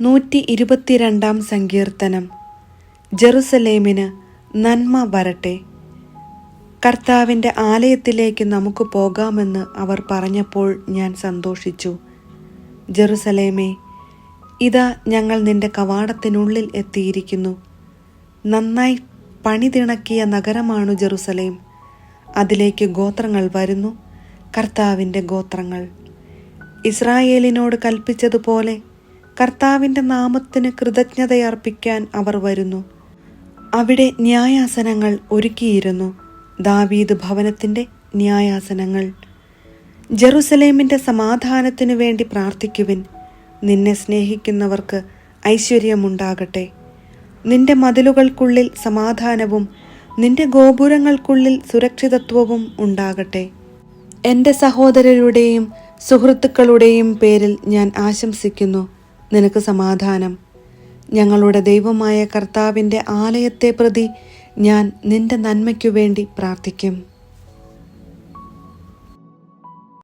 122 സങ്കീർത്തനം. ജെറുസലേമിന് നന്മ വരട്ടെ. കർത്താവിൻ്റെ ആലയത്തിലേക്ക് നമുക്ക് പോകാമെന്ന് അവർ പറഞ്ഞപ്പോൾ ഞാൻ സന്തോഷിച്ചു. ജെറുസലേമേ, ഇതാ ഞങ്ങൾ നിന്റെ കവാടത്തിനുള്ളിൽ എത്തിയിരിക്കുന്നു. നന്നായി പണിതിണക്കിയ നഗരമാണു ജെറുസലേം. അതിലേക്ക് ഗോത്രങ്ങൾ വരുന്നു, കർത്താവിൻ്റെ ഗോത്രങ്ങൾ. ഇസ്രായേലിനോട് കൽപ്പിച്ചതുപോലെ കർത്താവിൻ്റെ നാമത്തിന് കൃതജ്ഞതയർപ്പിക്കാൻ അവർ വരുന്നു. അവിടെ ന്യായാസനങ്ങൾ ഒരുക്കിയിരുന്നു, ദാവീദ് ഭവനത്തിൻ്റെ ന്യായാസനങ്ങൾ. ജെറുസലേമിൻ്റെ സമാധാനത്തിനു വേണ്ടി പ്രാർത്ഥിക്കുവിൻ. നിന്നെ സ്നേഹിക്കുന്നവർക്ക് ഐശ്വര്യമുണ്ടാകട്ടെ. നിന്റെ മതിലുകൾക്കുള്ളിൽ സമാധാനവും നിന്റെ ഗോപുരങ്ങൾക്കുള്ളിൽ സുരക്ഷിതത്വവും ഉണ്ടാകട്ടെ. എൻ്റെ സഹോദരരുടെയും സുഹൃത്തുക്കളുടെയും പേരിൽ ഞാൻ ആശംസിക്കുന്നു, നിനക്ക് സമാധാനം. ഞങ്ങളുടെ ദൈവമായ കർത്താവിൻ്റെ ആലയത്തെ പ്രതി ഞാൻ നിന്റെ നന്മയ്ക്കു വേണ്ടി പ്രാർത്ഥിക്കും.